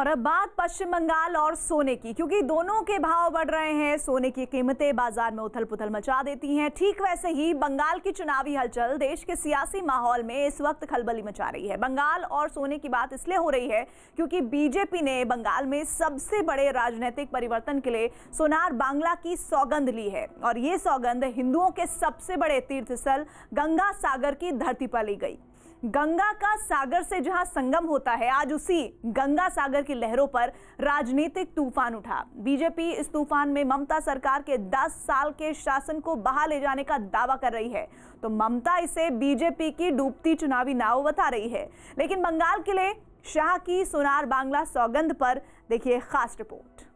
और अब बात पश्चिम बंगाल और सोने की, क्योंकि दोनों के भाव बढ़ रहे हैं। सोने की कीमतें बाजार में उथल पुथल मचा देती हैं। ठीक वैसे ही बंगाल की चुनावी हलचल देश के सियासी माहौल में इस वक्त खलबली मचा रही है। बंगाल और सोने की बात इसलिए हो रही है क्योंकि बीजेपी ने बंगाल में सबसे बड़े राजनीतिक परिवर्तन के लिए सोनार बांग्ला की सौगंध ली है और ये सौगंध हिंदुओं के सबसे बड़े तीर्थ स्थल गंगा सागर की धरती पर ली गई। गंगा का सागर से जहां संगम होता है, आज उसी गंगा सागर की लहरों पर राजनीतिक तूफान उठा। बीजेपी इस तूफान में ममता सरकार के 10 साल के शासन को बहा ले जाने का दावा कर रही है, तो ममता इसे बीजेपी की डूबती चुनावी नाव बता रही है। लेकिन बंगाल के लिए शाह की सोनार बांग्ला सौगंध पर देखिए खास रिपोर्ट।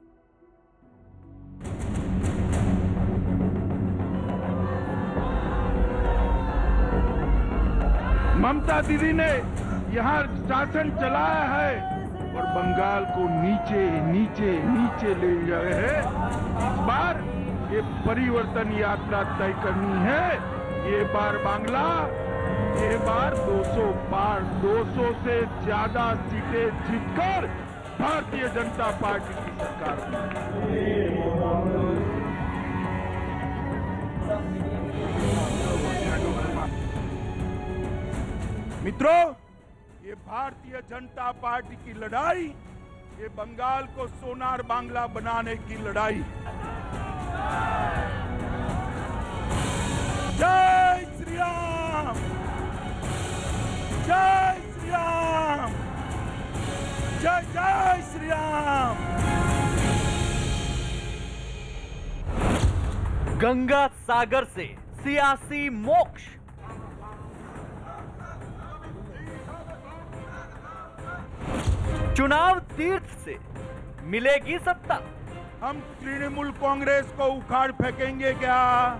ममता दीदी ने यहाँ शासन चलाया है और बंगाल को नीचे नीचे नीचे ले जाए हैं। इस बार ये परिवर्तन यात्रा तय करनी है। ये बार बांग्ला, ये बार 200 पार 200 से ज्यादा सीटें जीतकर भारतीय जनता पार्टी की सरकार। मित्रों, ये भारतीय जनता पार्टी की लड़ाई, ये बंगाल को सोनार बांग्ला बनाने की लड़ाई। जय श्री राम, जय श्री राम, जय जय श्री राम। गंगा सागर से सियासी मोक्ष। चुनाव तीर्थ से मिलेगी सत्ता। हम तृणमूल कांग्रेस को उखाड़ फेंकेंगे क्या?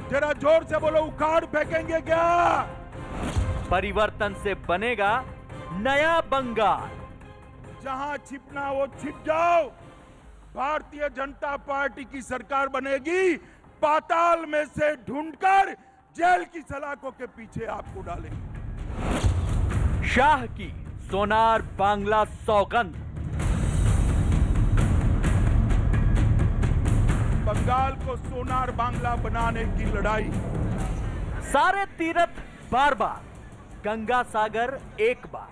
जरा जोर से बोलो, उखाड़ फेंकेंगे क्या? परिवर्तन से बनेगा नया बंगाल। जहां छिपना वो छिप जाओ। भारतीय जनता पार्टी की सरकार बनेगी। पाताल में से ढूंढकर जेल की सलाखों के पीछे आपको डालेंगे। शाह की सोनार बांग्ला सौगंध। बंगाल को सोनार बांग्ला बनाने की लड़ाई। सारे तीर्थ बार बार, गंगा सागर एक बार।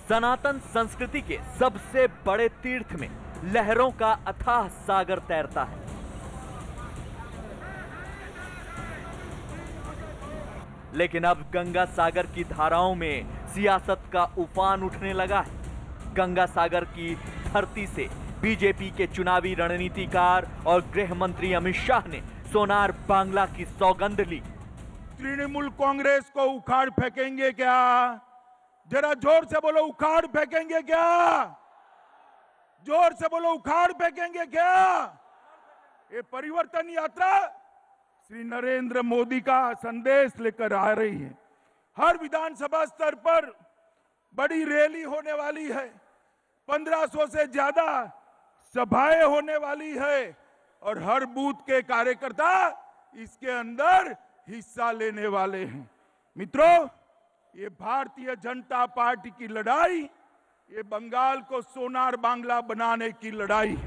सनातन संस्कृति के सबसे बड़े तीर्थ में लहरों का अथाह सागर तैरता है। लेकिन अब गंगा सागर की धाराओं में सियासत का उफान उठने लगा है। गंगा सागर की धरती से बीजेपी के चुनावी रणनीतिकार और गृह मंत्री अमित शाह ने सोनार बांग्ला की सौगंध ली। तृणमूल कांग्रेस को उखाड़ फेंकेंगे क्या? जरा जोर से बोलो, उखाड़ फेंकेंगे क्या? जोर से बोलो, उखाड़ फेंकेंगे क्या? ये परिवर्तन यात्रा श्री नरेंद्र मोदी का संदेश लेकर आ रही है। हर विधानसभा स्तर पर बड़ी रैली होने वाली है। 1500 से ज्यादा सभाएं होने वाली है और हर बूथ के कार्यकर्ता इसके अंदर हिस्सा लेने वाले हैं। मित्रों, ये भारतीय जनता पार्टी की लड़ाई, ये बंगाल को सोनार बांग्ला बनाने की लड़ाई।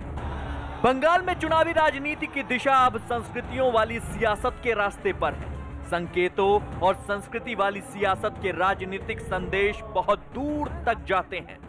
बंगाल में चुनावी राजनीति की दिशा अब संस्कृतियों वाली सियासत के रास्ते पर है। संकेतों और संस्कृति वाली सियासत के राजनीतिक संदेश बहुत दूर तक जाते हैं।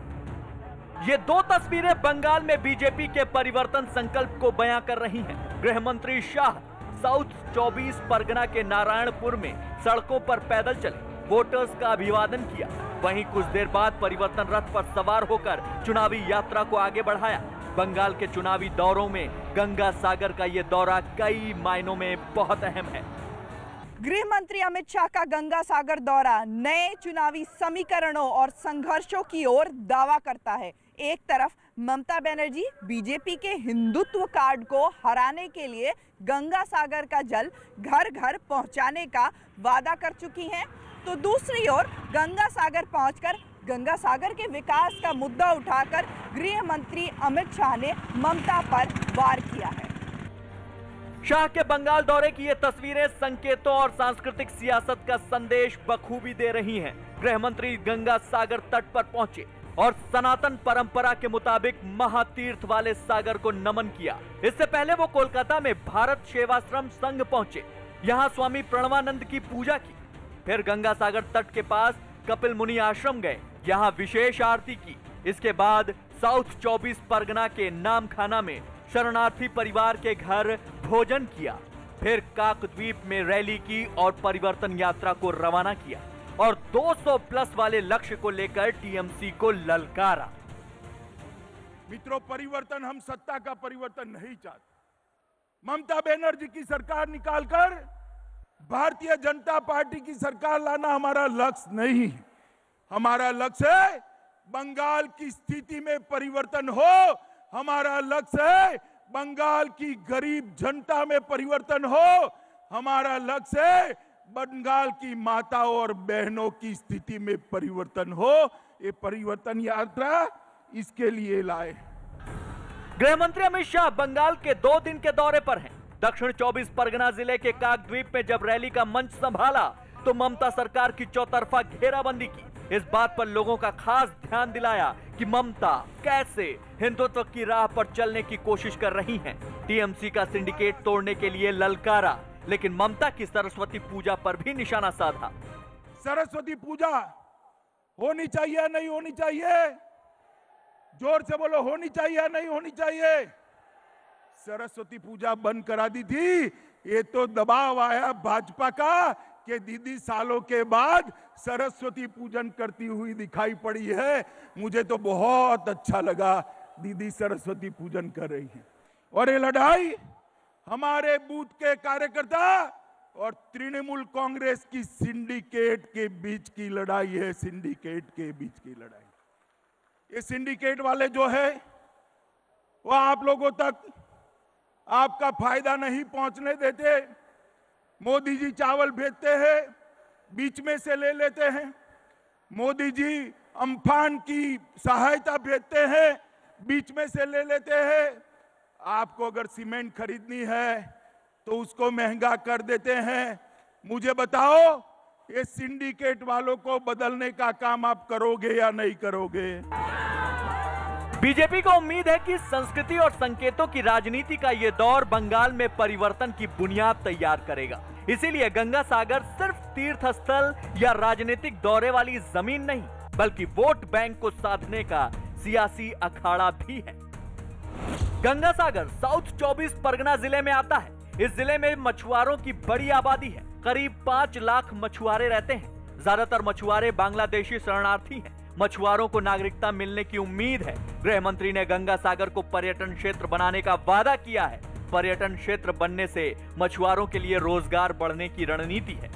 ये दो तस्वीरें बंगाल में बीजेपी के परिवर्तन संकल्प को बयां कर रही हैं। गृह मंत्री शाह साउथ 24 परगना के नारायणपुर में सड़कों पर पैदल चले, वोटर्स का अभिवादन किया। वहीं कुछ देर बाद परिवर्तन रथ पर सवार होकर चुनावी यात्रा को आगे बढ़ाया। बंगाल के चुनावी दौरों में गंगा सागर का ये दौरा कई मायनों में बहुत अहम है। गृह मंत्री अमित शाह का गंगा सागर दौरा नए चुनावी समीकरणों और संघर्षों की ओर दावा करता है। एक तरफ ममता बनर्जी बीजेपी के हिंदुत्व कार्ड को हराने के लिए गंगा सागर का जल घर घर पहुंचाने का वादा कर चुकी हैं, तो दूसरी ओर गंगा सागर पहुंचकर गंगा सागर के विकास का मुद्दा उठाकर गृह मंत्री अमित शाह ने ममता पर वार किया है। शाह के बंगाल दौरे की ये तस्वीरें संकेतों और सांस्कृतिक सियासत का संदेश बखूबी दे रही हैं। गृह मंत्री गंगा सागर तट पर पहुंचे और सनातन परंपरा के मुताबिक महातीर्थ वाले सागर को नमन किया। इससे पहले वो कोलकाता में भारत सेवाश्रम संघ पहुंचे, यहाँ स्वामी प्रणवानंद की पूजा की। फिर गंगा सागर तट के पास कपिल मुनि आश्रम गए, यहाँ विशेष आरती की। इसके बाद साउथ 24 परगना के नामखाना में शरणार्थी परिवार के घर भोजन किया। फिर काकद्वीप में रैली की और परिवर्तन यात्रा को रवाना किया और 200 प्लस वाले लक्ष्य को लेकर टीएमसी को ललकारा। मित्रों, परिवर्तन, हम सत्ता का परिवर्तन नहीं चाहते। ममता बनर्जी की सरकार निकालकर भारतीय जनता पार्टी की सरकार लाना हमारा लक्ष्य नहीं है। हमारा लक्ष्य है बंगाल की स्थिति में परिवर्तन हो। हमारा लक्ष्य है बंगाल की गरीब जनता में परिवर्तन हो। हमारा लक्ष्य है बंगाल की माताओं और बहनों की स्थिति में परिवर्तन हो। ये परिवर्तन यात्रा इसके लिए लाए। गृह मंत्री अमित शाह बंगाल के 2 दिन के दौरे पर हैं। दक्षिण 24 परगना जिले के काकद्वीप में जब रैली का मंच संभाला तो ममता सरकार की चौतरफा घेराबंदी की। इस बात पर लोगों का खास ध्यान दिलाया कि ममता कैसे हिंदुत्व की राह पर चलने की कोशिश कर रही हैं। टीएमसी का सिंडिकेट तोड़ने के लिए ललकारा, लेकिन ममता की सरस्वती पूजा पर भी निशाना साधा। सरस्वती पूजा होनी चाहिए या नहीं होनी चाहिए? जोर से बोलो, होनी चाहिए या नहीं होनी चाहिए? सरस्वती पूजा बंद करा दी थी। ये तो दबाव आया भाजपा का कि दीदी सालों के बाद सरस्वती पूजन करती हुई दिखाई पड़ी है। मुझे तो बहुत अच्छा लगा दीदी सरस्वती पूजन कर रही है। और ये लड़ाई हमारे बूथ के कार्यकर्ता और तृणमूल कांग्रेस की सिंडिकेट के बीच की लड़ाई है। सिंडिकेट के बीच की लड़ाई। ये सिंडिकेट वाले जो है वो आप लोगों तक आपका फायदा नहीं पहुंचने देते। मोदी जी चावल भेजते हैं, बीच में से ले लेते हैं। मोदी जी अम्फान की सहायता भेजते हैं, बीच में से ले लेते हैं। आपको अगर सीमेंट खरीदनी है तो उसको महंगा कर देते हैं। मुझे बताओ, ये सिंडिकेट वालों को बदलने का काम आप करोगे या नहीं करोगे? बीजेपी को उम्मीद है कि संस्कृति और संकेतों की राजनीति का ये दौर बंगाल में परिवर्तन की बुनियाद तैयार करेगा। इसीलिए गंगा सागर सिर्फ तीर्थ स्थल या राजनीतिक दौरे वाली जमीन नहीं, बल्कि वोट बैंक को साधने का सियासी अखाड़ा भी है। गंगा सागर साउथ 24 परगना जिले में आता है। इस जिले में मछुआरों की बड़ी आबादी है। करीब 5 लाख मछुआरे रहते हैं। ज्यादातर मछुआरे बांग्लादेशी शरणार्थी हैं। मछुआरों को नागरिकता मिलने की उम्मीद है। गृह मंत्री ने गंगा सागर को पर्यटन क्षेत्र बनाने का वादा किया है। पर्यटन क्षेत्र बनने से मछुआरों के लिए रोजगार बढ़ने की रणनीति है।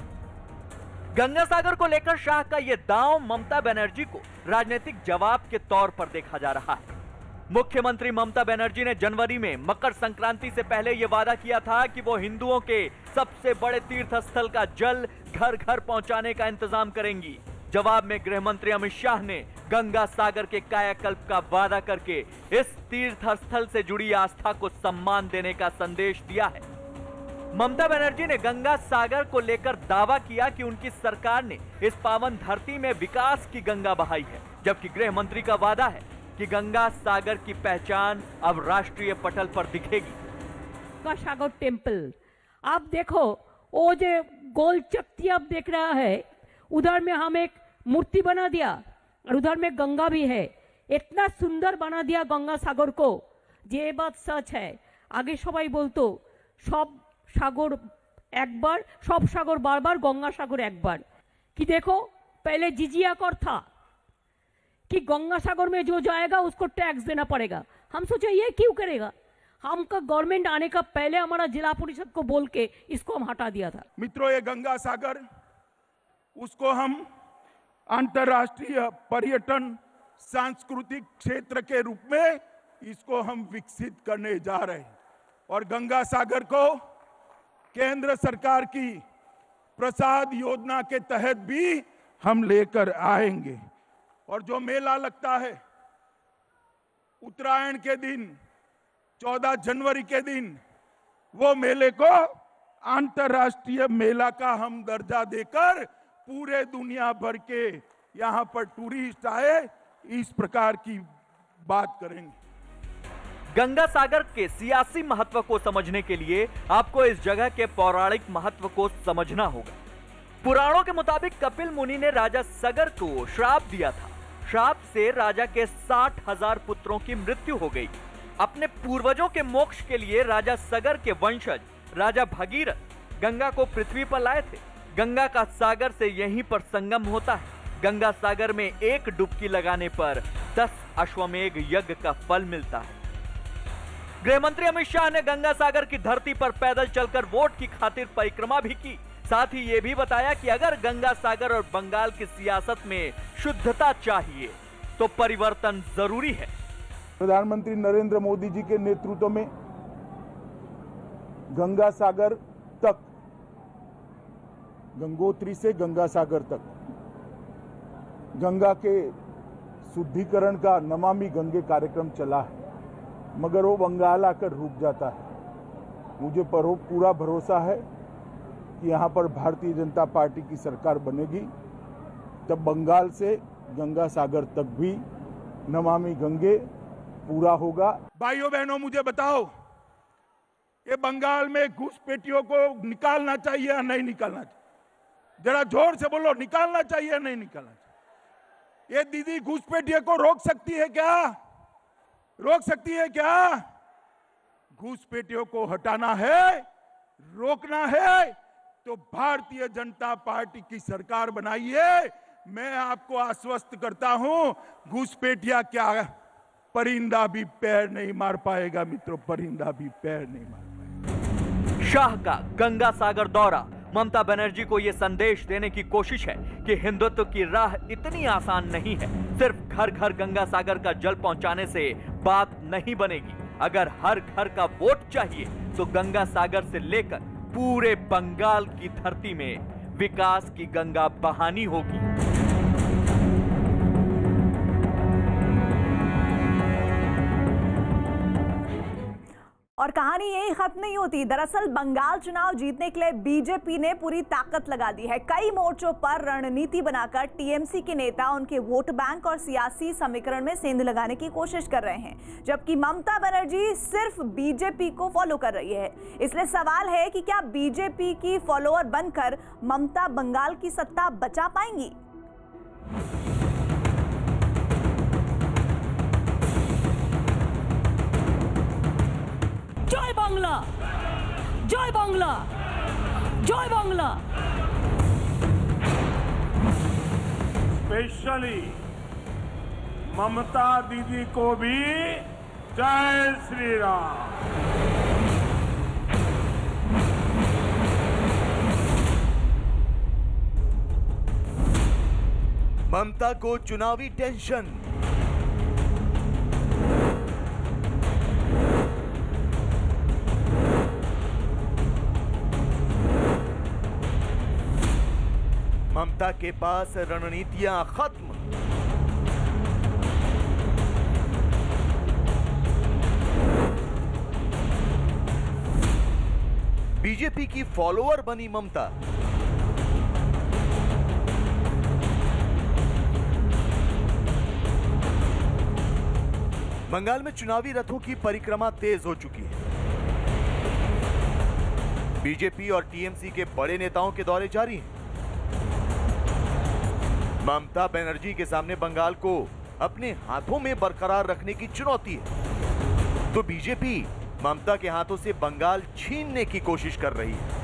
गंगा सागर को लेकर शाह का यह दांव ममता बनर्जी को राजनीतिक जवाब के तौर पर देखा जा रहा है। मुख्यमंत्री ममता बनर्जी ने जनवरी में मकर संक्रांति से पहले यह वादा किया था कि वो हिंदुओं के सबसे बड़े तीर्थ स्थल का जल घर घर पहुंचाने का इंतजाम करेंगी। जवाब में गृह मंत्री अमित शाह ने गंगा सागर के कायाकल्प का वादा करके इस तीर्थ स्थल से जुड़ी आस्था को सम्मान देने का संदेश दिया है। ममता बनर्जी ने गंगा सागर को लेकर दावा किया कि उनकी सरकार ने इस पावन धरती में विकास की गंगा बहाई है, जबकि गृह मंत्री का वादा है कि गंगा सागर की पहचान अब राष्ट्रीय पटल पर दिखेगी। गंगा सागर टेम्पल आप देखो, वो जो गोल चक्की आप देख रहा है, उधर में हम एक मूर्ति बना दिया और उधर में गंगा भी है। इतना सुंदर बना दिया गंगा सागर को, ये बात सच है। आगे सबाई बोलतो सब सागर एक बार, सब सागर बार बार, गंगा सागर एक बार। कि देखो पहले जिजिया कर था कि गंगा सागर में जो जाएगा उसको टैक्स देना पड़ेगा। हम सोचे ये क्यों करेगा, हमका गवर्नमेंट आने का पहले हमारा जिला परिषद को बोल के इसको हम हटा दिया था। मित्रों, ये गंगा सागर उसको हम अंतर्राष्ट्रीय पर्यटन सांस्कृतिक क्षेत्र के रूप में इसको हम विकसित करने जा रहे हैं। और गंगा सागर को केंद्र सरकार की प्रसाद योजना के तहत भी हम लेकर आएंगे। और जो मेला लगता है उत्तरायण के दिन, 14 जनवरी के दिन, वो मेले को अंतर्राष्ट्रीय मेला का हम दर्जा देकर पूरे दुनिया भर के यहाँ पर टूरिस्ट आए, इस प्रकार की बात करेंगे। गंगा सागर के सियासी महत्व को समझने के लिए आपको इस जगह के पौराणिक महत्व को समझना होगा। पुराणों के मुताबिक कपिल मुनि ने राजा सगर को श्राप दिया था। श्राप से राजा के 60,000 पुत्रों की मृत्यु हो गई। अपने पूर्वजों के मोक्ष के लिए राजा सगर के वंशज राजा भगीरथ गंगा को पृथ्वी पर लाए थे। गंगा का सागर से यहीं पर संगम होता है। गंगा सागर में एक डुबकी लगाने पर 10 अश्वमेध यज्ञ का फल मिलता है। गृह मंत्री अमित शाह ने गंगा सागर की धरती पर पैदल चलकर वोट की खातिर परिक्रमा भी की। साथ ही ये भी बताया कि अगर गंगा सागर और बंगाल की सियासत में शुद्धता चाहिए तो परिवर्तन जरूरी है। प्रधानमंत्री नरेंद्र मोदी जी के नेतृत्व में गंगा सागर तक, गंगोत्री से गंगा सागर तक गंगा के शुद्धिकरण का नमामि गंगे कार्यक्रम चला है, मगर वो बंगाल आकर रुक जाता है। मुझे पूरा भरोसा है कि यहाँ पर भारतीय जनता पार्टी की सरकार बनेगी, तब बंगाल से गंगा सागर तक भी नमामि गंगे पूरा होगा। भाइयों बहनों, मुझे बताओ, ये बंगाल में घुसपैठियों को निकालना चाहिए या नहीं निकालना चाहिए? जरा जोर से बोलो, निकालना चाहिए या नहीं निकालना चाहिए? ये दीदी घुसपैठियों को रोक सकती है क्या? रोक सकती है क्या? घुसपैठियों को हटाना है, रोकना है तो भारतीय जनता पार्टी की सरकार बनाइए। मैं आपको आश्वस्त करता हूं, घुसपैठिया क्या परिंदा भी पैर नहीं मार पाएगा मित्रों, परिंदा भी पैर नहीं मार पाएगा। शाह का गंगा सागर दौरा ममता बनर्जी को यह संदेश देने की कोशिश है कि हिंदुत्व की राह इतनी आसान नहीं है। सिर्फ घर घर गंगा सागर का जल पहुंचाने से बात नहीं बनेगी। अगर हर घर का वोट चाहिए तो गंगा सागर से लेकर पूरे बंगाल की धरती में विकास की गंगा बहानी होगी। और कहानी यही खत्म नहीं होती। दरअसल बंगाल चुनाव जीतने के लिए बीजेपी ने पूरी ताकत लगा दी है। कई मोर्चों पर रणनीति बनाकर टीएमसी के नेता उनके वोट बैंक और सियासी समीकरण में सेंध लगाने की कोशिश कर रहे हैं, जबकि ममता बनर्जी सिर्फ बीजेपी को फॉलो कर रही है। इसलिए सवाल है कि क्या बीजेपी की फॉलोअर बनकर ममता बंगाल की सत्ता बचा पाएंगी? जय बांग्ला, जय बांग्ला, जय बांग्ला। स्पेशली ममता दीदी को भी जय श्री राम। ममता को चुनावी टेंशन, ममता के पास रणनीतियां खत्म। बीजेपी की फॉलोअर बनी ममता। बंगाल में चुनावी रथों की परिक्रमा तेज हो चुकी है। बीजेपी और टीएमसी के बड़े नेताओं के दौरे जारी हैं। ममता बनर्जी के सामने बंगाल को अपने हाथों में बरकरार रखने की चुनौती है, तो बीजेपी ममता के हाथों से बंगाल छीनने की कोशिश कर रही है।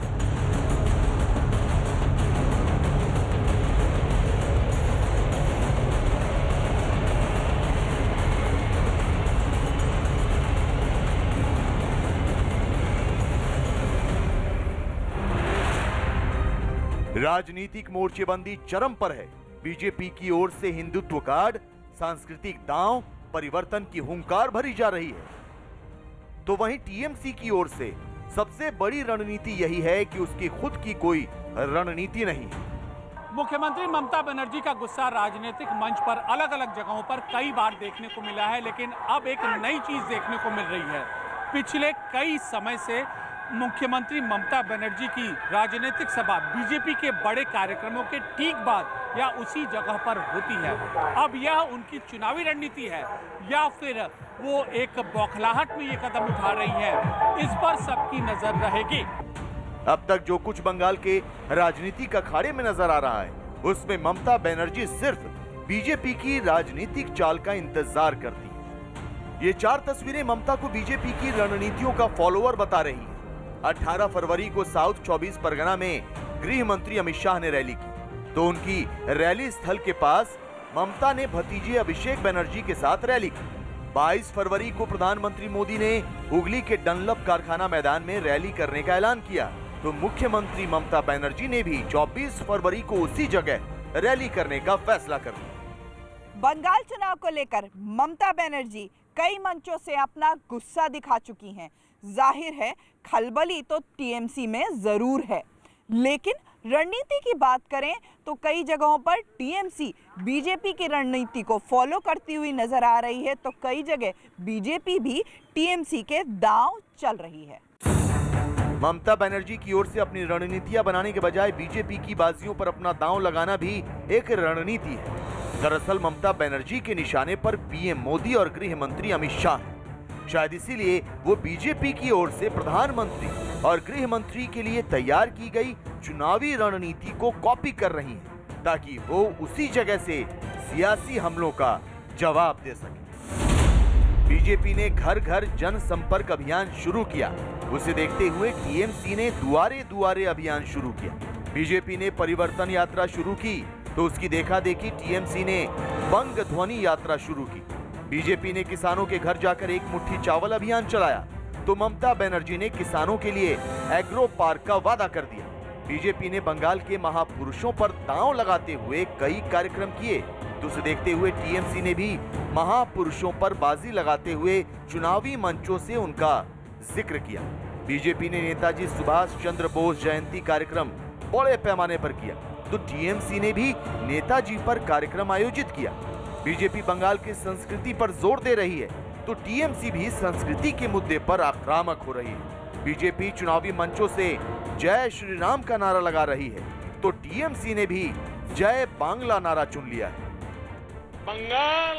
राजनीतिक मोर्चेबंदी चरम पर है। बीजेपी की ओर से हिंदुत्व कार्ड, सांस्कृतिक दांव, परिवर्तन की हुंकार भरी जा रही है, तो वहीं टीएमसी की ओर से सबसे बड़ी रणनीति यही है कि उसकी खुद की कोई रणनीति नहीं है। मुख्यमंत्री ममता बनर्जी का गुस्सा राजनीतिक मंच पर अलग अलग जगहों पर कई बार देखने को मिला है, लेकिन अब एक नई चीज देखने को मिल रही है। पिछले कई समय से मुख्यमंत्री ममता बनर्जी की राजनीतिक सभा बीजेपी के बड़े कार्यक्रमों के ठीक बाद या उसी जगह पर होती है। अब यह उनकी चुनावी रणनीति है या फिर वो एक बौखलाहट में ये कदम उठा रही है, इस पर सबकी नजर रहेगी। अब तक जो कुछ बंगाल के राजनीतिक अखाड़े में नजर आ रहा है, उसमें ममता बनर्जी सिर्फ बीजेपी की राजनीतिक चाल का इंतजार करती है। ये 4 तस्वीरें ममता को बीजेपी की रणनीतियों का फॉलोअर बता रही है। 18 फरवरी को साउथ 24 परगना में गृह मंत्री अमित शाह ने रैली की, तो उनकी रैली स्थल के पास ममता ने भतीजे अभिषेक बनर्जी के साथ रैली की। 22 फरवरी को प्रधानमंत्री मोदी ने हुगली के डनलप कारखाना मैदान में रैली करने का ऐलान किया, तो मुख्यमंत्री ममता बनर्जी ने भी 24 फरवरी को उसी जगह रैली करने का फैसला कर लिया। बंगाल चुनाव को लेकर ममता बनर्जी कई मंचों से अपना गुस्सा दिखा चुकी हैं। जाहिर है खलबली तो टीएमसी में जरूर है, लेकिन रणनीति की बात करें तो कई जगहों पर टीएमसी बीजेपी की रणनीति को फॉलो करती हुई नजर आ रही है, तो कई जगह बीजेपी भी टीएमसी के दांव चल रही है। ममता बनर्जी की ओर से अपनी रणनीतियां बनाने के बजाय बीजेपी की बाजियों पर अपना दांव लगाना भी एक रणनीति है। दरअसल ममता बनर्जी के निशाने पर पीएम मोदी और गृह मंत्री अमित शाह हैं। शायद इसीलिए वो बीजेपी की ओर से प्रधानमंत्री और गृह मंत्री के लिए तैयार की गई चुनावी रणनीति को कॉपी कर रही हैं, ताकि वो उसी जगह से सियासी हमलों का जवाब दे सके। बीजेपी ने घर घर जनसंपर्क अभियान शुरू किया, उसे देखते हुए टीएमसी ने दुआरे दुआरे अभियान शुरू किया। बीजेपी ने परिवर्तन यात्रा शुरू की, तो उसकी देखा देखी टीएमसी ने बंग ध्वनि यात्रा शुरू की। बीजेपी ने किसानों के घर जाकर एक मुट्ठी चावल अभियान चलाया, तो ममता बनर्जी ने किसानों के लिए एग्रो पार्क का वादा कर दिया। बीजेपी ने बंगाल के महापुरुषों पर दांव लगाते हुए कई कार्यक्रम किए, तो उसे देखते हुए टीएमसी ने भी महापुरुषों पर बाजी लगाते हुए चुनावी मंचों से उनका जिक्र किया। बीजेपी ने नेताजी सुभाष चंद्र बोस जयंती कार्यक्रम बड़े पैमाने पर किया, तो टीएमसी ने भी नेताजी पर कार्यक्रम आयोजित किया। बीजेपी बंगाल की संस्कृति पर जोर दे रही है, तो टीएमसी भी संस्कृति के मुद्दे पर आक्रामक हो रही है। बीजेपी चुनावी मंचों से जय श्री राम का नारा लगा रही है, तो टीएमसी ने भी जय बांग्ला नारा चुन लिया है। बंगाल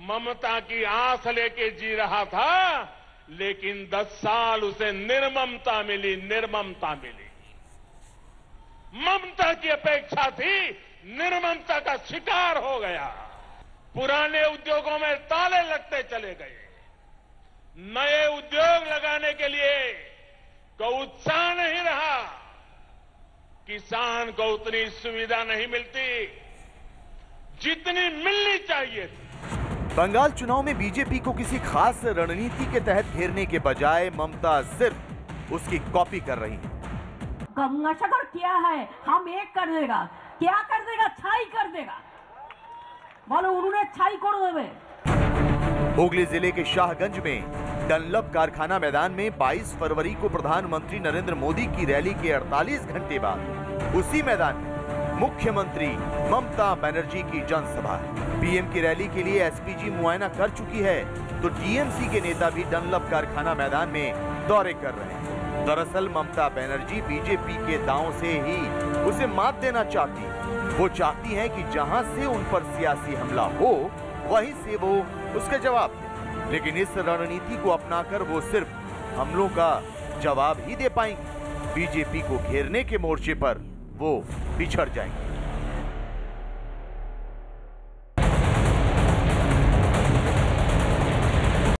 ममता की आस लेके जी रहा था, लेकिन 10 साल उसे निर्ममता मिली, निर्ममता मिली। ममता की अपेक्षा थी, निर्ममता का शिकार हो गया। पुराने उद्योगों में ताले लगते चले गए। नए उद्योग लगाने के लिए कोई उत्साह नहीं रहा। किसान को उतनी सुविधा नहीं मिलती जितनी मिलनी चाहिए थी। बंगाल चुनाव में बीजेपी को किसी खास रणनीति के तहत घेरने के बजाय ममता सिर्फ उसकी कॉपी कर रही है। गंगासागर क्या है, हम एक कर देगा, क्या कर देगा, छाई कर देगा, बोलो उन्होंने छाई कर देवे। हुगली जिले के शाहगंज में डनलप कारखाना मैदान में 22 फरवरी को प्रधानमंत्री नरेंद्र मोदी की रैली के 48 घंटे बाद उसी मैदान में मुख्यमंत्री ममता बनर्जी की जनसभा है। पीएम की रैली के लिए एसपीजी मुआयना कर चुकी है, तो टीएमसी के नेता भी डनलप कारखाना मैदान में दौरे कर रहे हैं। दरअसल ममता बनर्जी बीजेपी के दांव से ही उसे मात देना चाहती है। वो चाहती है कि जहां से उन पर सियासी हमला हो, वहीं से वो उसका जवाब दे। लेकिन इस रणनीति को अपनाकर वो सिर्फ हमलों का जवाब ही दे पाएंगे। बीजेपी को घेरने के मोर्चे पर वो पिछड़ जाएंगे।